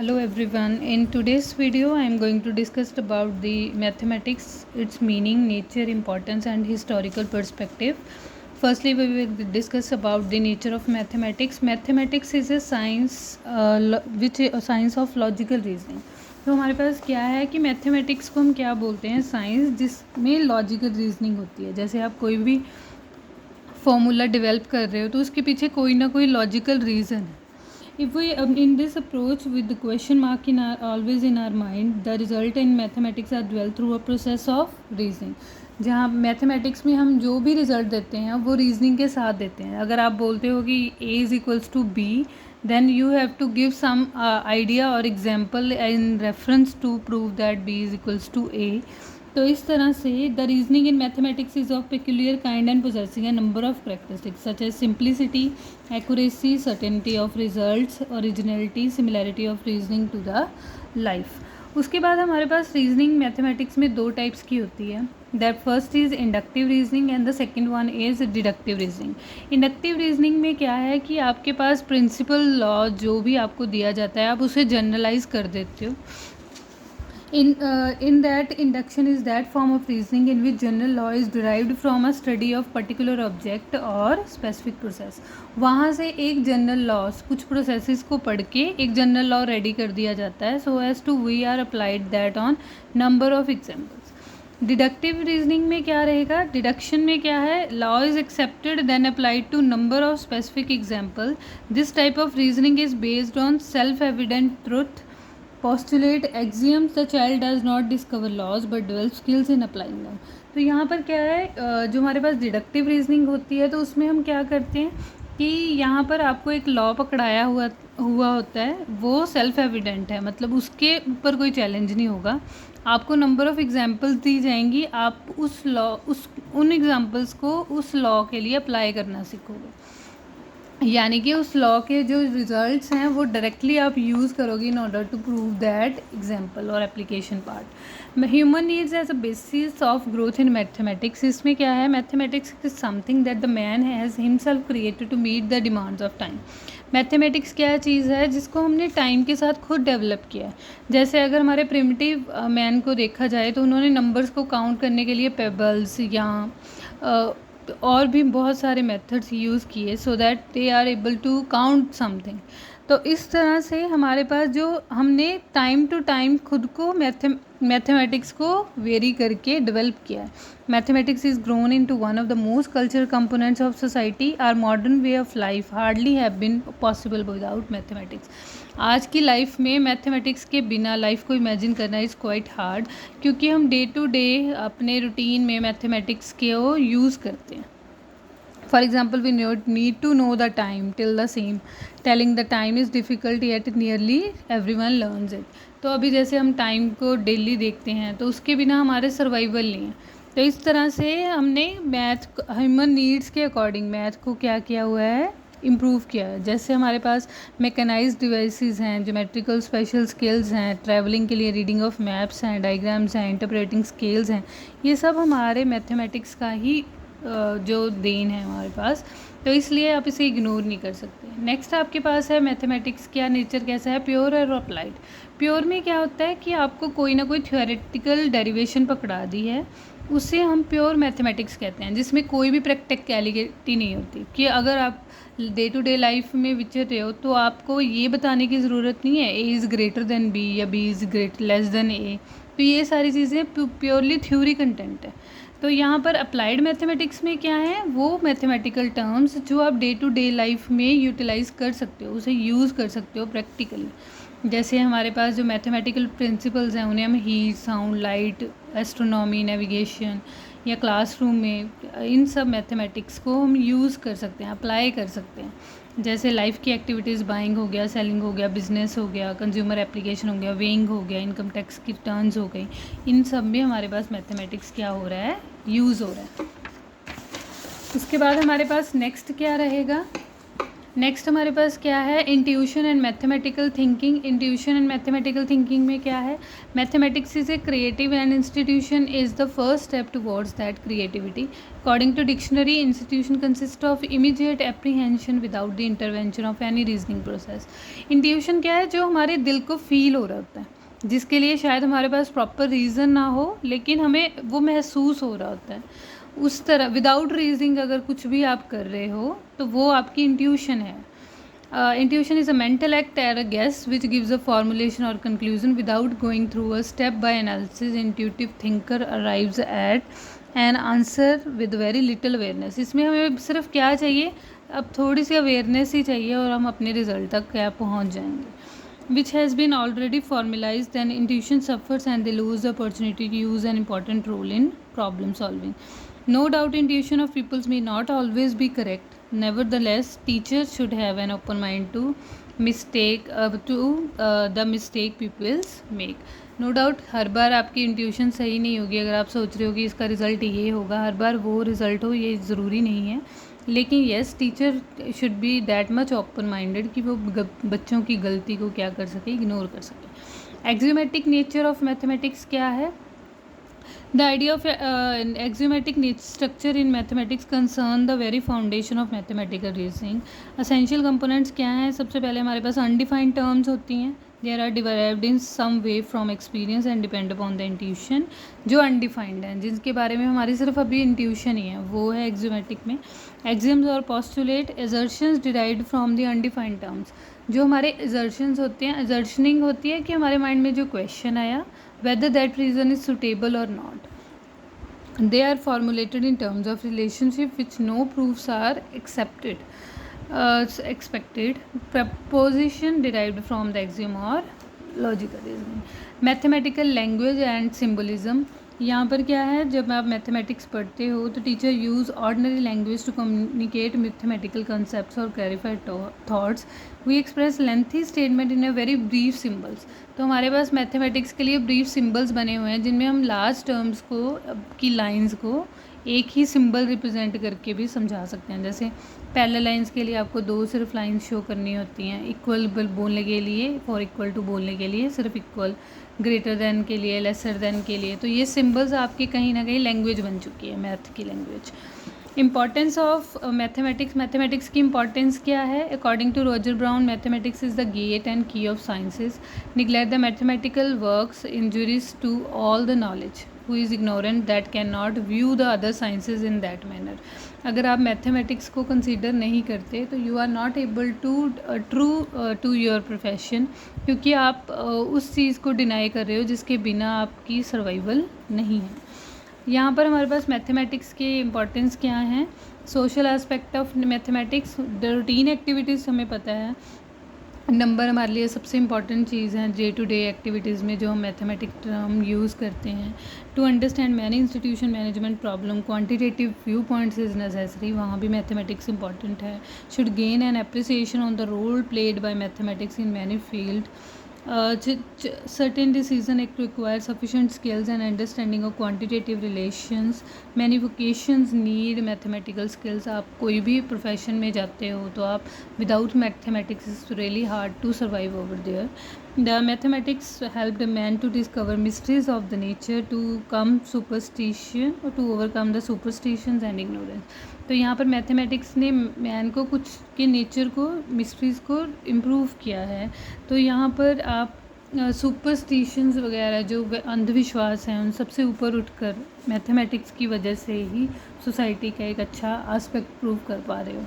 Hello everyone. In today's video, I am going to discuss about the mathematics, its meaning, nature, importance, and historical perspective. Firstly, we will discuss about the nature of mathematics. Mathematics is a science, which is a science of logical reasoning. तो हमारे पास क्या है कि mathematics को हम क्या बोलते हैं, साइंस जिसमें लॉजिकल रीजनिंग होती है. जैसे आप कोई भी फॉर्मूला डेवलप कर रहे हो तो उसके पीछे कोई ना कोई लॉजिकल रीज़न है. If we in this approach with the question mark in always in our mind, the result in mathematics are dwelt through a process of reasoning. जहाँ मैथमेटिक्स में हम जो भी रिजल्ट देते हैं वो रीजनिंग के साथ देते हैं. अगर आप बोलते हो कि a is equals to B, then you have to give some idea और example in reference to prove that b is equals to a. तो इस तरह से the reasoning in mathematics is of peculiar kind and possessing a number of characteristics such as simplicity, accuracy, certainty of results, originality, similarity of reasoning to the life. उसके बाद हमारे पास reasoning mathematics में दो types की होती है. That first is inductive reasoning and the second one is deductive reasoning. Inductive reasoning में क्या है कि आपके पास प्रिंसिपल लॉ जो भी आपको दिया जाता है आप उसे जनरलाइज कर देते हो. In that, induction is that form of reasoning in which general law is derived from a study of particular object or specific process. वहाँ से एक जनरल लॉ, कुछ प्रोसेसेस को पढ़ के एक जनरल लॉ रेडी कर दिया जाता है so as to we are applied that on number of examples. Deductive reasoning में क्या रहेगा, डिडक्शन में क्या है, law is accepted then applied to number of specific example. This type of reasoning is based on self evident truth, postulate axioms. The child does not discover laws but develops skills in applying them. तो यहाँ पर क्या है, जो हमारे पास deductive reasoning होती है तो उसमें हम क्या करते हैं कि यहाँ पर आपको एक लॉ पकड़ाया हुआ होता है, वो सेल्फ एविडेंट है, मतलब उसके ऊपर कोई चैलेंज नहीं होगा. आपको नंबर ऑफ़ एग्जाम्पल्स दी जाएंगी, आप उन एग्जाम्पल्स को उस लॉ के लिए अप्लाई करना सीखोगे. यानी कि उस लॉ के जो रिजल्ट्स हैं वो डायरेक्टली आप यूज़ करोगे in order to prove that example और application part. Human needs as a basis of growth in mathematics. इसमें क्या है, mathematics is something that the man has himself created to meet the demands of time. Mathematics क्या चीज़ है जिसको हमने time के साथ खुद डेवलप किया है. जैसे अगर हमारे प्रिमिटिव मैन को देखा जाए तो उन्होंने नंबर्स को काउंट करने के लिए पेबल्स या और भी बहुत सारे मेथड्स यूज़ किए so that they are able to count something. तो इस तरह से हमारे पास जो हमने टाइम टू टाइम खुद को मैथमेटिक्स को वेरी करके डेवलप किया है. Mathematics is grown in to one of the most cultural components of society. Our modern way of life hardly have been possible without mathematics. आज की लाइफ में mathematics के बिना लाइफ को इमेजिन करना इज़ क्वाइट हार्ड, क्योंकि हम day to day अपने रूटीन में मैथमेटिक्स को यूज़ करते हैं. For example, we need to know the time till the same. Telling the time is difficult yet nearly everyone learns it. तो अभी जैसे हम टाइम को डेली देखते हैं तो उसके बिना हमारे सर्वाइवल नहीं है. तो इस तरह से हमने मैथ ह्यूमन नीड्स के अकॉर्डिंग मैथ को क्या किया हुआ है, इम्प्रूव किया है. जैसे हमारे पास मैकेनाइज्ड डिवाइसेस हैं, ज्योमेट्रिकल स्पेशल स्केल्स हैं, ट्रैवलिंग के लिए रीडिंग ऑफ मैप्स हैं, डायग्राम्स हैं, इंटरप्रेटिंग स्केल्स हैं. ये सब हमारे मैथमेटिक्स का ही जो देन है हमारे पास, तो इसलिए आप इसे इग्नोर नहीं कर सकते. नेक्स्ट आपके पास है मैथमेटिक्स क्या नेचर कैसा है, प्योर और अप्लाइड. प्योर में क्या होता है कि आपको कोई ना कोई थ्योरेटिकल डेरिवेशन पकड़ा दी है, उसे हम प्योर मैथमेटिक्स कहते हैं, जिसमें कोई भी प्रैक्टिकलिटी नहीं होती. कि अगर आप डे टू डे लाइफ में विचर रहे हो तो आपको ये बताने की ज़रूरत नहीं है A is greater than B या B is less than A. तो ये सारी चीज़ें प्योरली थ्योरी कंटेंट है. तो यहाँ पर अप्लाइड मैथमेटिक्स में क्या है, वो मैथमेटिकल टर्म्स जो आप डे टू डे लाइफ में यूटिलाइज़ कर सकते हो, उसे यूज़ कर सकते हो प्रैक्टिकली. जैसे हमारे पास जो मैथमेटिकल प्रिंसिपल्स हैं उन्हें हम heat, sound, light, astronomy, navigation या क्लासरूम में इन सब मैथमेटिक्स को हम यूज़ कर सकते हैं, अप्लाई कर सकते हैं. जैसे लाइफ की एक्टिविटीज़, बाइंग हो गया, सेलिंग हो गया, बिजनेस हो गया, कंज्यूमर एप्लीकेशन हो गया, वेइंग हो गया, इनकम टैक्स की रिटर्न्स हो गई. इन सब में हमारे पास मैथमेटिक्स क्या हो रहा है, यूज़ हो रहा है. उसके बाद हमारे पास नेक्स्ट क्या रहेगा, नेक्स्ट हमारे पास क्या है, intuition and mathematical thinking. Intuition and mathematical thinking में क्या है, mathematics is a creative and institution is the first step towards that creativity. According to dictionary, institution consist of immediate apprehension without the intervention of any reasoning process. Intuition क्या है, जो हमारे दिल को feel हो रहा होता है, जिसके लिए शायद हमारे पास प्रॉपर रीज़न ना हो, लेकिन हमें वो महसूस हो रहा होता है उस तरह, विदाउट रीजनिंग अगर कुछ भी आप कर रहे हो तो वो आपकी इंट्यूशन है। Intuition is a mental act और a guess which gives a formulation और conclusion without going through a step by analysis. Intuitive thinker arrives at an answer with very little awareness. इसमें हमें सिर्फ क्या चाहिए, अब थोड़ी सी अवेयरनेस ही चाहिए और हम अपने रिजल्ट तक क्या पहुँच जाएंगे। Which has been already formalized, then intuition suffers and they lose the opportunity to use an important role in problem solving. No doubt intuition of peoples may not always be correct. Nevertheless, teachers should have an open mind to the mistake pupils make. No doubt हर बार आपकी intuition सही नहीं होगी। अगर आप सोच रहे हो कि इसका रिज़ल्ट ये होगा, हर बार वो रिज़ल्ट हो ये ज़रूरी नहीं है। लेकिन yes, teacher should be that much open minded कि वो बच्चों की गलती को क्या कर सके, इग्नोर कर सके। एक्सियोमेटिक नेचर ऑफ मैथमेटिक्स क्या है, the idea of axiomatic structure in mathematics concern the very foundation of mathematical reasoning. Essential components क्या हैं, सबसे पहले हमारे पास अनडिफाइंड टर्म्स होती हैं, there are derived in some way from experience and depend upon the intuition. जो undefined हैं, जिनके बारे में हमारी सिर्फ अभी इंट्यूशन ही है, वो है एक्सियोमेटिक में। एक्सियम्स और postulate, assertions derived from the undefined terms. जो हमारे एजर्शंस होते हैं, एजर्शनिंग होती है कि हमारे माइंड में जो क्वेश्चन आया, whether that reason is suitable or not. They are formulated in terms of relationship which no proofs are expected. Preposition derived from the axiom or logical reasoning. Mathematical language and symbolism. यहाँ पर क्या है, जब आप mathematics पढ़ते हो तो teacher use ordinary language to communicate mathematical concepts और clarify thoughts. We express lengthy statement in a very brief symbols. तो हमारे पास मैथमेटिक्स के लिए ब्रीफ सिम्बल्स बने हुए हैं, जिनमें हम लार्ज टर्म्स को की लाइंस को एक ही सिंबल रिप्रेजेंट करके भी समझा सकते हैं। जैसे पैरेलल लाइंस के लिए आपको दो सिर्फ लाइंस शो करनी होती हैं, इक्वल बोलने के लिए, फॉर इक्वल टू बोलने के लिए सिर्फ इक्वल, ग्रेटर देन के लिए, लेसर देन के लिए। तो ये सिंबल्स आपकी कहीं ना कहीं लैंग्वेज बन चुकी है, मैथ की language. Importance of mathematics. Mathematics की इंपॉर्टेंस क्या है, according to Roger Brown, mathematics is the gate and key of sciences. Neglect the mathematical works injuries to all the knowledge who is ignorant that cannot view the other sciences in that manner. अगर आप mathematics को consider नहीं करते तो you are not able to true to your profession, क्योंकि आप उस चीज़ को डिनाई कर रहे हो जिसके बिना आपकी सर्वाइवल नहीं है। यहाँ पर हमारे पास मैथमेटिक्स के इम्पॉर्टेंस क्या हैं, social aspect of mathematics, routine activities हमें पता है, नंबर हमारे लिए सबसे इम्पॉर्टेंट चीज़ है डे टू डे एक्टिविटीज़ में जो हम मैथमेटिक टर्म यूज़ करते हैं। To understand many institution management problem quantitative view points is necessary, वहाँ भी मैथमेटिक्स इंपॉर्टेंट है। Should gain an appreciation on the role played by mathematics in many field. certain decision require sufficient skills and understanding of quantitative relations. Many vocations need mathematical skills. आप कोई भी profession में जाते हो तो आप without mathematics it's really hard to survive over there. The mathematics helped man to discover mysteries of the nature, to overcome the superstitions and ignorance. तो यहाँ पर मैथमेटिक्स ने मैन को कुछ के नेचर को, मिस्ट्रीज़ को इम्प्रूव किया है। तो यहाँ पर आप सुपरस्टिशंस वगैरह जो अंधविश्वास हैं उन सबसे ऊपर उठकर मैथमेटिक्स की वजह से ही सोसाइटी का एक अच्छा एस्पेक्ट प्रूव कर पा रहे हो।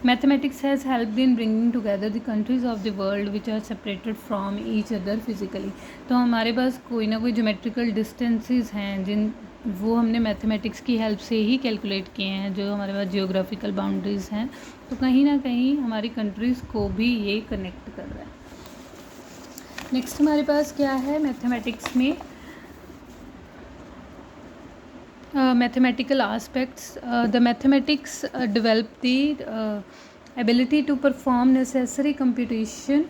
Mathematics has helped in bringing together the countries of the world which are separated from each other physically. तो हमारे पास कोई ना कोई ज्योमेट्रिकल डिस्टेंसेस हैं जिन वो हमने मैथमेटिक्स की हेल्प से ही कैलकुलेट किए हैं, जो हमारे पास जियोग्राफिकल बाउंड्रीज़ हैं। तो कहीं ना कहीं हमारी कंट्रीज़ को भी ये कनेक्ट कर रहा है। नेक्स्ट हमारे पास क्या है मैथमेटिक्स में, mathematical aspects. The mathematics develop the ability to perform necessary computation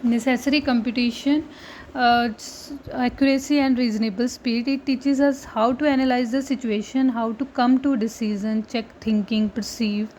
necessary computation, accuracy and reasonable speed. It teaches us how to analyze the situation, how to come to a decision, check thinking, perceive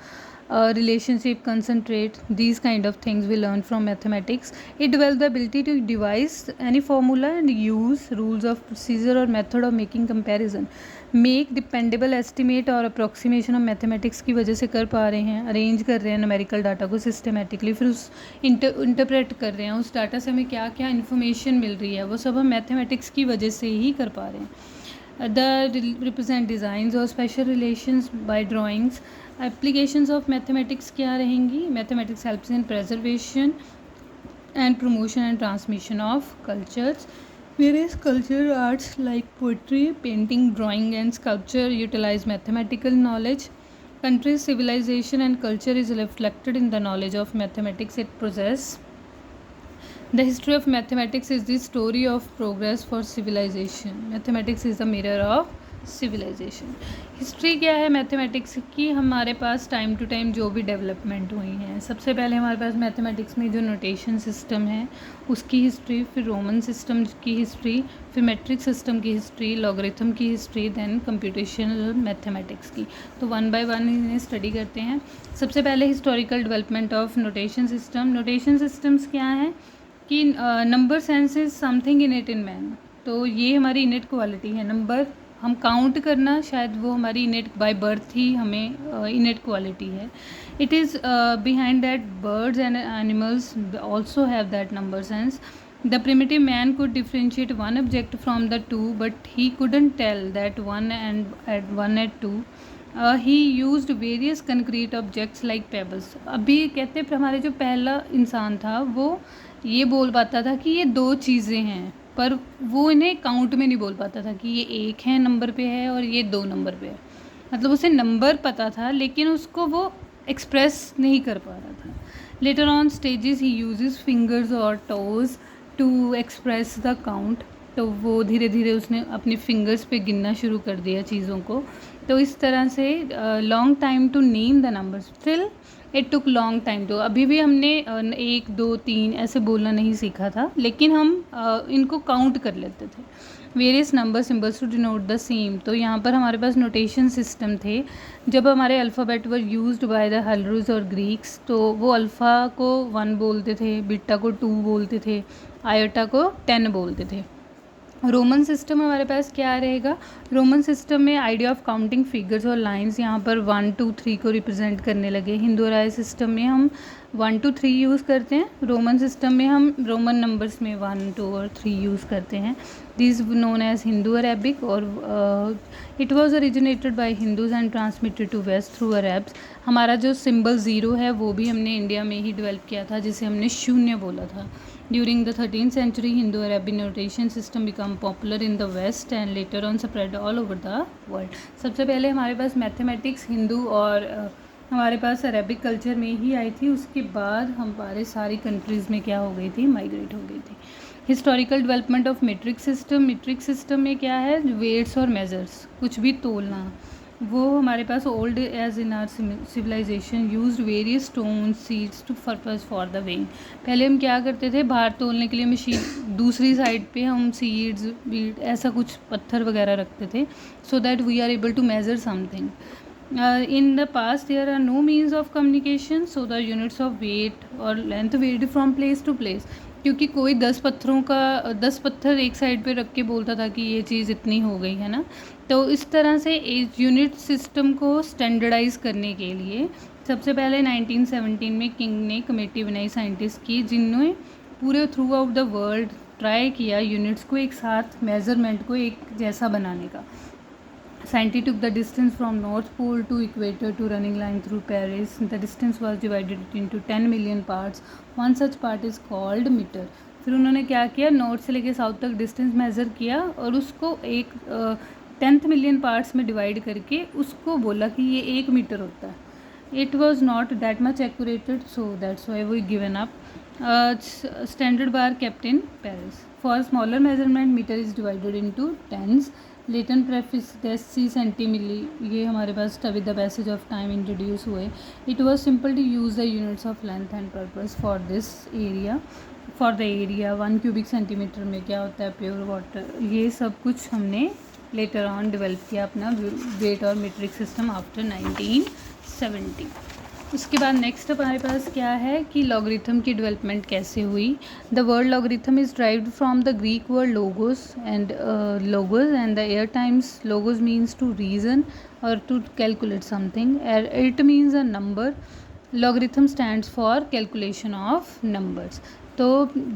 relationship, concentrate. These kind of things we learn from mathematics. It develops the ability to devise any formula and use rules of procedure or method of making comparison. Make dependable estimate और approximation of mathematics की वजह से कर पा रहे हैं, arrange कर रहे हैं न्यूमेरिकल डाटा को सिस्टमेटिकली, फिर उस इंटरप्रेट कर रहे हैं, उस डाटा से हमें क्या क्या इन्फॉर्मेशन मिल रही है वो सब हम मैथमेटिक्स की वजह से ही कर पा रहे हैं. द रिप्रेजेंट डिज़ाइंस और special relations by drawings. Applications of mathematics क्या रहेंगी? Mathematics helps in preservation and promotion and transmission of cultures. Various cultural arts like poetry, painting, drawing and sculpture utilize mathematical knowledge. Country's civilization and culture is reflected in the knowledge of mathematics it possesses. The history of mathematics is the story of progress for civilization. Mathematics is the mirror of civilisation. History क्या है mathematics की? हमारे पास time to time जो भी development हुई हैं. सबसे पहले हमारे पास मैथमेटिक्स में जो नोटेशन सिस्टम है उसकी हिस्ट्री, फिर रोमन सिस्टम की हिस्ट्री, फिर मेट्रिक सिस्टम की हिस्ट्री, लॉगरिथम की हिस्ट्री, देन कंप्यूटेशनल मैथमेटिक्स की. तो वन बाय वन इन्हें स्टडी करते हैं. सबसे पहले historical development of notation system. Notation systems क्या हैं कि number sense is something इनेट in man. तो ये हमारी इनेट क्वालिटी है. नंबर हम काउंट करना शायद वो हमारी इनेट बाय बर्थ ही हमें इनेट क्वालिटी है. It is behind that birds and animals also have that number sense. The primitive man could differentiate one object from the two but he couldn't tell that one at two. He used various concrete objects like pebbles. अभी कहते हैं हमारे जो पहला इंसान था वो ये बोल पाता था कि ये दो चीज़ें हैं, पर वो इन्हें काउंट में नहीं बोल पाता था कि ये एक है नंबर पे है और ये दो नंबर पे है. मतलब उसे नंबर पता था लेकिन उसको वो एक्सप्रेस नहीं कर पा रहा था. Later on stages he uses fingers और toes to express the count. तो वो धीरे धीरे उसने अपने फिंगर्स पे गिनना शुरू कर दिया चीज़ों को. तो इस तरह से long time to name the numbers. Still it took long time. तो अभी भी हमने 1 2 3 ऐसे बोलना नहीं सीखा था, लेकिन हम इनको काउंट कर लेते थे. Various number symbols to denote the same. तो यहाँ पर हमारे पास नोटेशन सिस्टम थे. जब हमारे alphabet were used by the Hebrews और ग्रीक्स, तो वो अल्फ़ा को 1 बोलते थे, बीटा को 2 बोलते थे, आयोटा को 10 बोलते थे. रोमन सिस्टम हमारे पास क्या रहेगा? रोमन सिस्टम में आइडिया ऑफ काउंटिंग फिगर्स और लाइंस यहाँ पर 1 2 3 को रिप्रेजेंट करने लगे. हिंदू राय सिस्टम में हम 1 2 3 यूज़ करते हैं. रोमन सिस्टम में हम रोमन नंबर्स में 1 2 और 3 यूज़ करते हैं. This known as Hindu Arabic. और it was originated by Hindus and transmitted to west through Arabs. हमारा जो सिंबल ज़ीरो है वो भी हमने इंडिया में ही डेवलप किया था, जिसे हमने शून्य बोला था. During the 13th century, Hindu-Arabic notation system became popular in the West and later on spread all over the world. सबसे पहले हमारे पास मैथमेटिक्स हिंदू और हमारे पास अरेबिक कल्चर में ही आई थी. उसके बाद हमारे सारी कंट्रीज़ में क्या हो गई थी? माइग्रेट हो गई थी. Historical development of metric system. Metric system में क्या है? वेट्स और मेजर्स, कुछ भी तोलना. वो हमारे पास old age in our civilisation used various stones seeds to purpose for the weighing. पहले हम क्या करते थे? भार तोलने के लिए मशीन, दूसरी साइड पे हम सीड्स बीट ऐसा कुछ पत्थर वगैरह रखते थे, so that we are able to measure something. In the past there are no means of communication, so the units of weight और length varied from place to place. क्योंकि कोई 10 पत्थर एक साइड पे रख के बोलता था कि ये चीज़ इतनी हो गई है ना. तो इस तरह से इस यूनिट सिस्टम को स्टैंडर्डाइज करने के लिए सबसे पहले 1917 में किंग ने कमेटी बनाई साइंटिस्ट की, जिन्होंने पूरे through out the world try किया यूनिट्स को एक साथ, मेज़रमेंट को एक जैसा बनाने का. Scientists took the distance from North Pole to equator to running line through Paris. The distance was divided into 10 million parts. One such part is called meter. फिर उन्होंने क्या किया? नॉर्थ से लेके साउथ तक डिस्टेंस मेज़र किया और उसको एक 10th मिलियन पार्ट्स में डिवाइड करके उसको बोला कि ये 1 मीटर होता है. It was not that much accurate, so that's why we given up. Standard bar kept in Paris. For smaller measurement, meter is divided into tens. लेटन प्रेफिडेसी सेंटीमिली, ये हमारे पास with the passage of time introduce हुए. It was simple to use the units of length and purpose for this area. For the area 1 cubic centimetre में क्या होता है pure water. ये सब कुछ हमने लेटर ऑन डेवलप किया अपना वेट और मीट्रिक सिस्टम आफ्टर 1970. उसके बाद नेक्स्ट हमारे पास क्या है कि लॉगरिथम की डेवलपमेंट कैसे हुई. The word logarithm is derived from the Greek word logos and the arithmos. Logos means to reason और to calculate something. It means a number. Logarithm stands for calculation of numbers. तो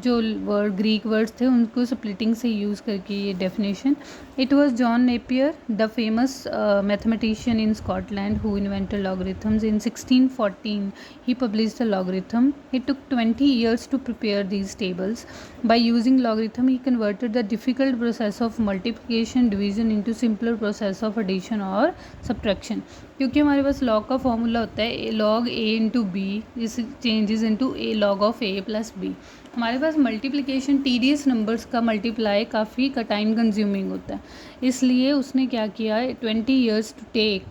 जो word Greek words थे उनको splitting से use करके ये definition. It was John Napier the famous mathematician in Scotland who invented logarithms in 1614. he published a logarithm. It took 20 years to prepare these tables. By using logarithm he converted the difficult process of multiplication division into simpler process of addition और subtraction. क्योंकि हमारे पास log का formula होता है log A into B is changes into A log of A plus B. हमारे पास multiplication tedious numbers का multiply काफ़ी का टाइम कंज्यूमिंग होता है. इसलिए उसने क्या किया 20 years to take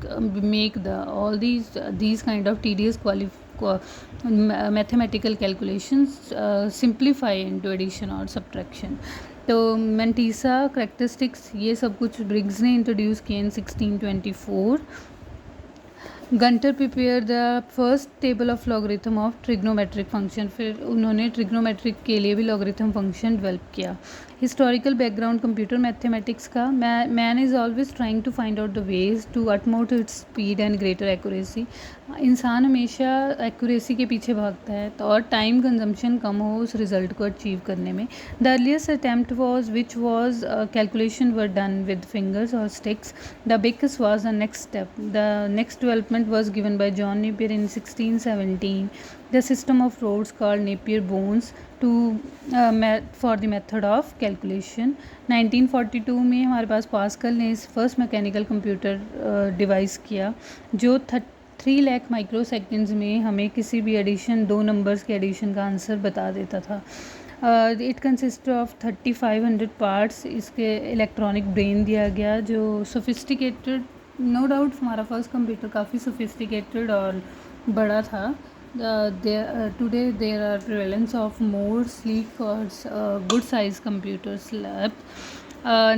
make the all these kind of tedious mathematical calculations simplify into addition और सब्ट्रैक्शन. तो मेंटीसा करेक्टरिस्टिक्स ये सब कुछ ब्रिग्स ने इंट्रोड्यूस किए in 1624. Gunter prepare the first table of logarithm of trigonometric function. फिर उन्होंने trigonometric के लिए भी लॉगरिथम फंक्शन डेवलप किया. हिस्टोरिकल बैकग्राउंड कंप्यूटर मैथमेटिक्स का. Man is always trying to find out the ways to automate its speed and greater accuracy. इंसान हमेशा accuracy के पीछे भागता है तो और टाइम कंजम्पशन कम हो उस रिजल्ट को अचीव करने में. The earliest attempt was which was calculation were done with fingers और sticks. The biggest was the next step. The next development was given by John Napier in 1617. The system of rods called Napier bones to for the method of calculation. 1942 में हमारे पास pascal ने इस first mechanical computer device किया जो 3 lakh micro seconds में हमें किसी भी एडिशन 2 नंबर्स के एडिशन का आंसर बता देता था. It consist of 3500 parts. इसके इलेक्ट्रॉनिक ब्रेन दिया गया जो सोफिस्टिकेटेड. नो डाउट हमारा फर्स्ट कंप्यूटर काफ़ी सोफिस्टिकेटेड और बड़ा था. Today there are prevalence of more sleek और good size computers lab.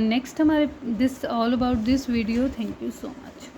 Next हमारे this all about this video. Thank you so much.